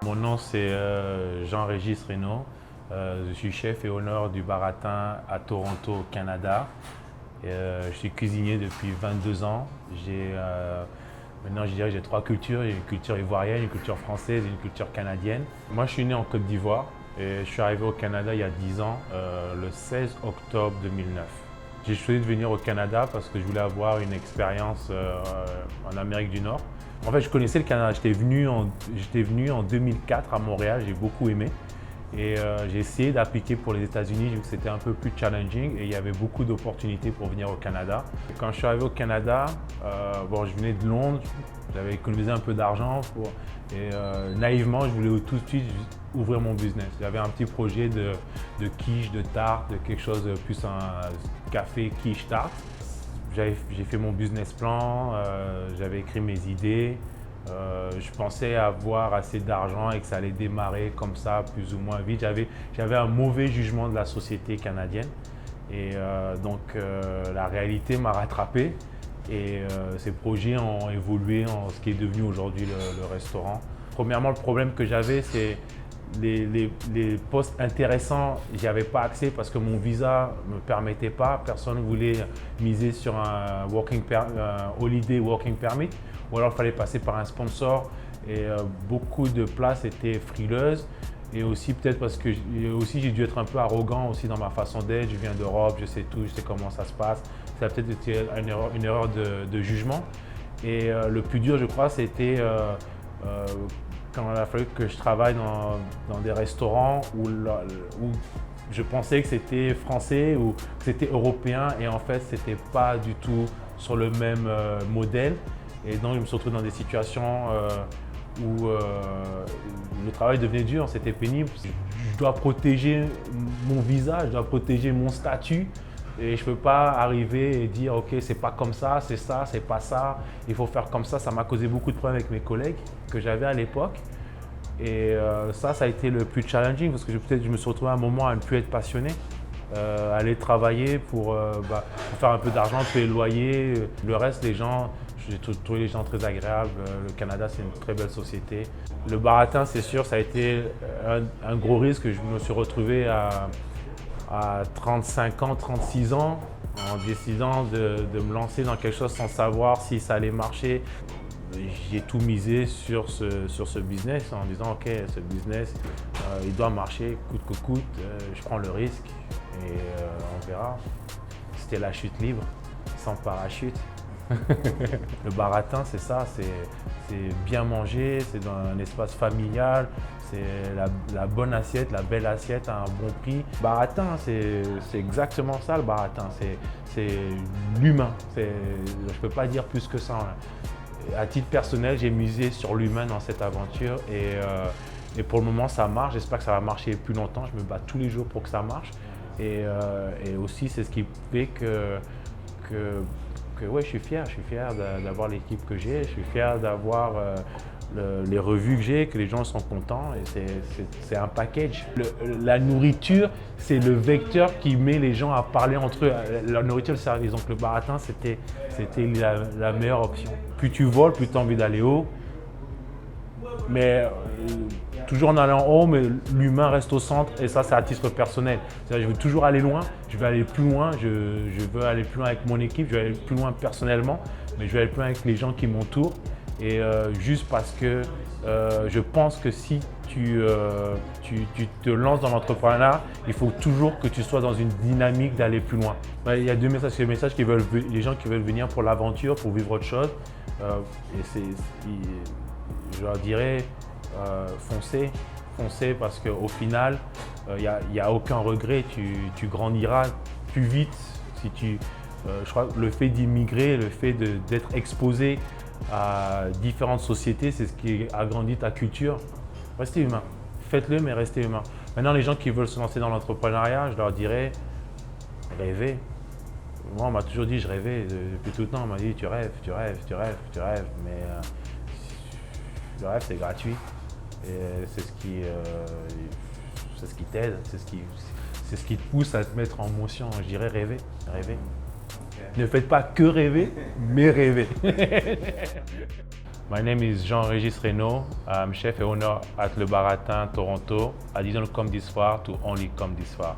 Mon nom c'est Jean-Régis Reynaud. Je suis chef et honneur du Baratin à Toronto, au Canada. Je suis cuisinier depuis 22 ans. Maintenant, je dirais que j'ai trois cultures. J'ai une culture ivoirienne, une culture française et une culture canadienne. Moi, je suis né en Côte d'Ivoire et je suis arrivé au Canada il y a 10 ans, le 16 octobre 2009. J'ai choisi de venir au Canada parce que je voulais avoir une expérience en Amérique du Nord. En fait, je connaissais le Canada. J'étais venu en 2004 à Montréal, j'ai beaucoup aimé. Et j'ai essayé d'appliquer pour les États-Unis, vu que c'était un peu plus challenging et il y avait beaucoup d'opportunités pour venir au Canada. Quand je suis arrivé au Canada, je venais de Londres, j'avais économisé un peu d'argent et naïvement, je voulais tout de suite ouvrir mon business. J'avais un petit projet de quiche, de tarte, de quelque chose de plus un café quiche tarte. J'ai fait mon business plan, j'avais écrit mes idées. Je pensais avoir assez d'argent et que ça allait démarrer comme ça, plus ou moins vite. J'avais un mauvais jugement de la société canadienne et la réalité m'a rattrapé et ces projets ont évolué en ce qui est devenu aujourd'hui le restaurant. Premièrement, le problème que j'avais, c'est les postes intéressants, j'y avais pas accès parce que mon visa ne me permettait pas. Personne ne voulait miser sur un holiday working permit. Ou alors il fallait passer par un sponsor et beaucoup de places étaient frileuses et aussi peut-être parce que j'ai dû être un peu arrogant aussi dans ma façon d'être. Je viens d'Europe, je sais tout, je sais comment ça se passe. Ça a peut-être été une erreur de jugement et le plus dur je crois c'était quand il a fallu que je travaille dans des restaurants où je pensais que c'était français ou que c'était européen et en fait c'était pas du tout sur le même modèle. Et donc, je me suis retrouvé dans des situations où le travail devenait dur, c'était pénible. Je dois protéger mon visa, je dois protéger mon statut. Et je ne peux pas arriver et dire « Ok, c'est pas comme ça, c'est pas ça, il faut faire comme ça ». Ça m'a causé beaucoup de problèmes avec mes collègues que j'avais à l'époque. Et ça a été le plus challenging parce que je me suis retrouvé à un moment à ne plus être passionné. Aller travailler pour faire un peu d'argent, payer le loyer. Le reste, j'ai trouvé les gens très agréables. Le Canada, c'est une très belle société. Le Baratin, c'est sûr, ça a été un gros risque. Je me suis retrouvé à 35 ans, 36 ans, en décidant de me lancer dans quelque chose sans savoir si ça allait marcher. J'ai tout misé sur ce business en disant ok, ce business, il doit marcher coûte que coûte, je prends le risque et on verra. C'était la chute libre, sans parachute. Le Baratin, c'est ça, c'est bien manger, c'est dans un espace familial, c'est la bonne assiette, la belle assiette à un bon prix. Baratin, c'est exactement ça le Baratin, c'est l'humain. Je ne peux pas dire plus que ça. À titre personnel, j'ai misé sur l'humain dans cette aventure et pour le moment ça marche. J'espère que ça va marcher plus longtemps. Je me bats tous les jours pour que ça marche et aussi c'est ce qui fait que ouais, je suis fier d'avoir l'équipe que j'ai. Je suis fier d'avoir les revues que j'ai, que les gens sont contents et c'est un package. La nourriture, c'est le vecteur qui met les gens à parler entre eux. La nourriture, le service. Donc le Baratin, c'était la meilleure option. Plus tu voles, plus tu as envie d'aller haut. Mais toujours en allant en haut, mais l'humain reste au centre et ça, c'est à titre personnel. C'est-à-dire, je veux toujours aller loin, je veux aller plus loin, je veux aller plus loin avec mon équipe, je veux aller plus loin personnellement, mais je veux aller plus loin avec les gens qui m'entourent. Et juste parce que je pense que si tu te lances dans l'entrepreneuriat, il faut toujours que tu sois dans une dynamique d'aller plus loin. Il y a deux messages. Les messages les gens qui veulent venir pour l'aventure, pour vivre autre chose. Je leur dirais foncez parce qu'au final, il n'y a aucun regret. Tu grandiras plus vite. Je crois que le fait d'immigrer, le fait d'être exposé à différentes sociétés, c'est ce qui agrandit ta culture. Restez humain. Faites-le, mais restez humain. Maintenant, les gens qui veulent se lancer dans l'entrepreneuriat, je leur dirais rêvez. Moi, on m'a toujours dit je rêvais. Depuis tout le temps, on m'a dit tu rêves. Mais le rêve, c'est gratuit. Et c'est ce qui t'aide, c'est ce qui te pousse à te mettre en motion. Je dirais rêver. Ne faites pas que rêver, mais rêver. My name is Jean-Régis Reynaud. I'm chef et owner at Le Baratin, Toronto. I didn't come this far to only come this far.